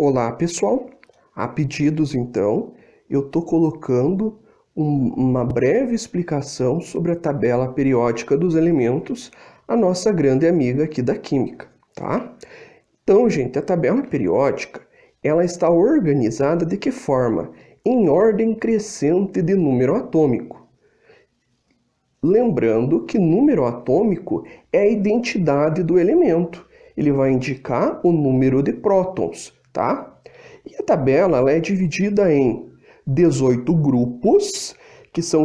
Olá, pessoal. A pedidos, então, eu estou colocando uma breve explicação sobre a tabela periódica dos elementos, a nossa grande amiga aqui da química, tá? Então, gente, a tabela periódica, ela está organizada de que forma? Em ordem crescente de número atômico. Lembrando que número atômico é a identidade do elemento. Ele vai indicar o número de prótons, tá? E a tabela ela é dividida em 18 grupos, que são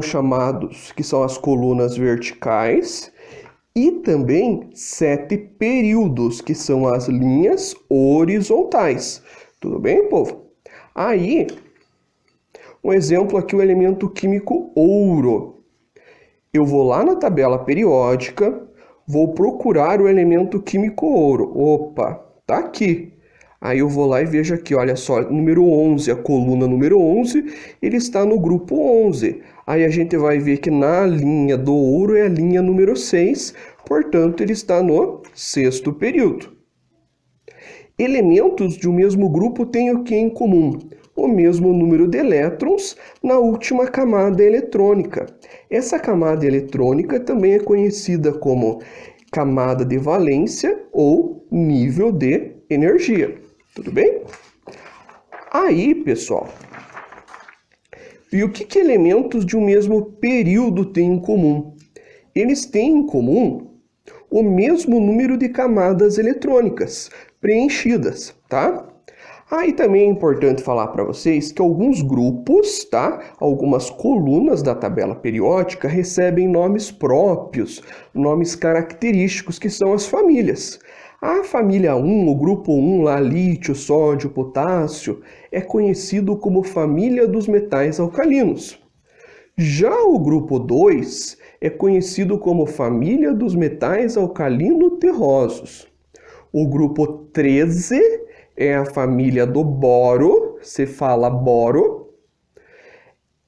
as colunas verticais, e também 7 períodos, que são as linhas horizontais. Tudo bem, povo? Aí, um exemplo aqui, o elemento químico ouro. Eu vou lá na tabela periódica, vou procurar o elemento químico ouro. Opa, tá aqui. Aí eu vou lá e vejo aqui, olha só, número 11, a coluna número 11, ele está no grupo 11. Aí a gente vai ver que na linha do ouro é a linha número 6, portanto ele está no sexto período. Elementos de um mesmo grupo têm o que em comum? O mesmo número de elétrons na última camada eletrônica. Essa camada eletrônica também é conhecida como camada de valência ou nível de energia. Tudo bem? Aí, pessoal, e o que elementos de um mesmo período têm em comum? Eles têm em comum o mesmo número de camadas eletrônicas preenchidas, tá? Aí também é importante falar para vocês que alguns grupos, tá? Algumas colunas da tabela periódica recebem nomes próprios, nomes característicos, que são as famílias. A família 1, o grupo 1, lá, lítio, sódio, potássio, é conhecido como família dos metais alcalinos. Já o grupo 2 é conhecido como família dos metais alcalino-terrosos. O grupo 13 é a família do boro, se fala boro.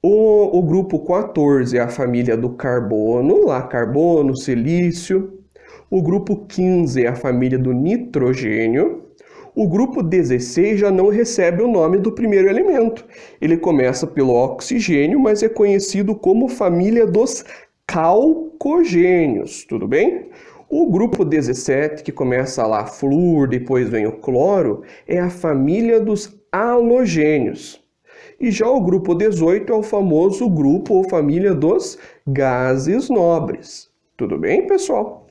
O grupo 14 é a família do carbono, lá carbono, silício. O grupo 15 é a família do nitrogênio. O grupo 16 já não recebe o nome do primeiro elemento. Ele começa pelo oxigênio, mas é conhecido como família dos calcogênios, tudo bem? O grupo 17, que começa lá flúor, depois vem o cloro, é a família dos halogênios. E já o grupo 18 é o famoso grupo ou família dos gases nobres. Tudo bem, pessoal?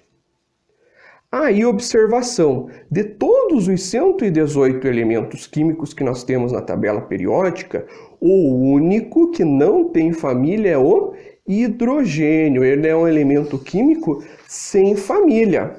Aí, observação, de todos os 118 elementos químicos que nós temos na tabela periódica, o único que não tem família é o hidrogênio. Ele é um elemento químico sem família.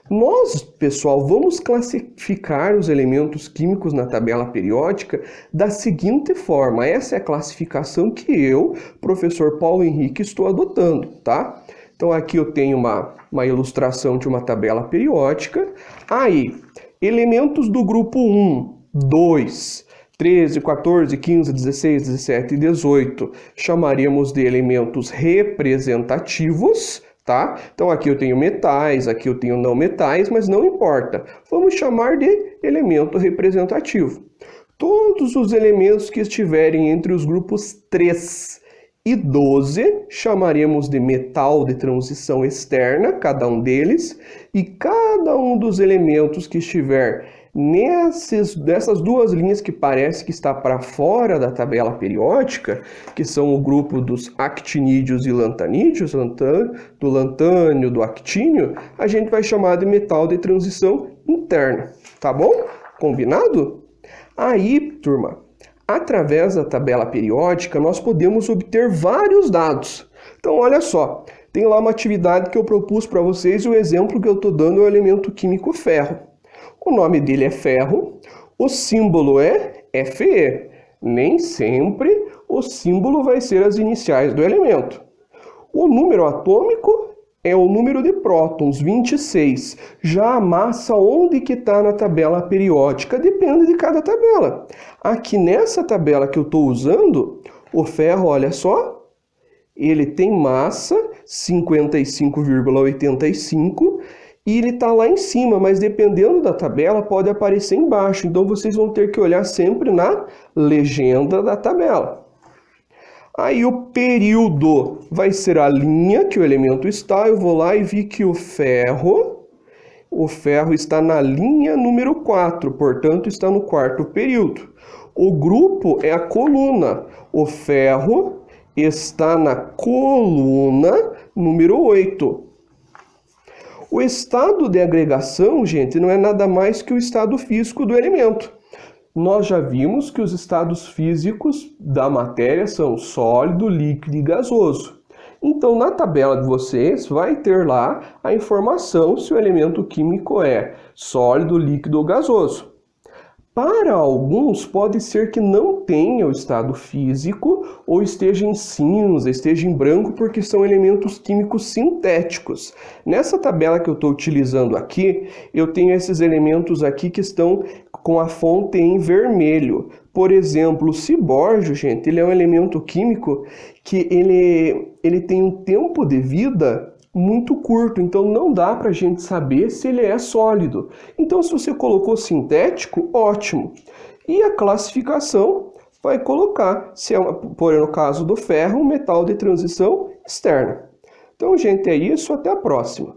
Nós, pessoal, vamos classificar os elementos químicos na tabela periódica da seguinte forma. Essa é a classificação que eu, professor Paulo Henrique, estou adotando, tá? Então aqui eu tenho uma ilustração de uma tabela periódica. Aí, elementos do grupo 1, 2, 13, 14, 15, 16, 17 e 18 chamaríamos de elementos representativos, tá? Então aqui eu tenho metais, aqui eu tenho não metais, mas não importa. Vamos chamar de elemento representativo. Todos os elementos que estiverem entre os grupos 3 e 12 chamaremos de metal de transição externa, cada um deles, e cada um dos elementos que estiver nessas duas linhas que parece que está para fora da tabela periódica, que são o grupo dos actinídeos e lantanídeos, do lantânio, do actínio, a gente vai chamar de metal de transição interna, tá bom? Combinado? Aí, turma, através da tabela periódica, nós podemos obter vários dados. Então, olha só, tem lá uma atividade que eu propus para vocês e o exemplo que eu estou dando é o elemento químico ferro. O nome dele é ferro, o símbolo é Fe. Nem sempre o símbolo vai ser as iniciais do elemento. O número atômico é o número de prótons, 26. Já a massa, onde que está na tabela periódica? Depende de cada tabela. Aqui nessa tabela que eu estou usando, o ferro, olha só, ele tem massa 55,85 e ele está lá em cima, mas dependendo da tabela pode aparecer embaixo. Então vocês vão ter que olhar sempre na legenda da tabela. Aí o período vai ser a linha que o elemento está. Eu vou lá e vi que o ferro está na linha número 4, portanto está no quarto período. O grupo é a coluna. O ferro está na coluna número 8. O estado de agregação, gente, não é nada mais que o estado físico do elemento. Nós já vimos que os estados físicos da matéria são sólido, líquido e gasoso. Então, na tabela de vocês, vai ter lá a informação se o elemento químico é sólido, líquido ou gasoso. Para alguns, pode ser que não tenha o estado físico ou esteja em cinza, esteja em branco, porque são elementos químicos sintéticos. Nessa tabela que eu estou utilizando aqui, eu tenho esses elementos aqui que estão com a fonte em vermelho. Por exemplo, o cibórgio, gente, ele é um elemento químico que ele tem um tempo de vida muito curto, então não dá para a gente saber se ele é sólido. Então, se você colocou sintético, ótimo. E a classificação vai colocar, se é, por no caso do ferro, um metal de transição externa. Então, gente, é isso. Até a próxima.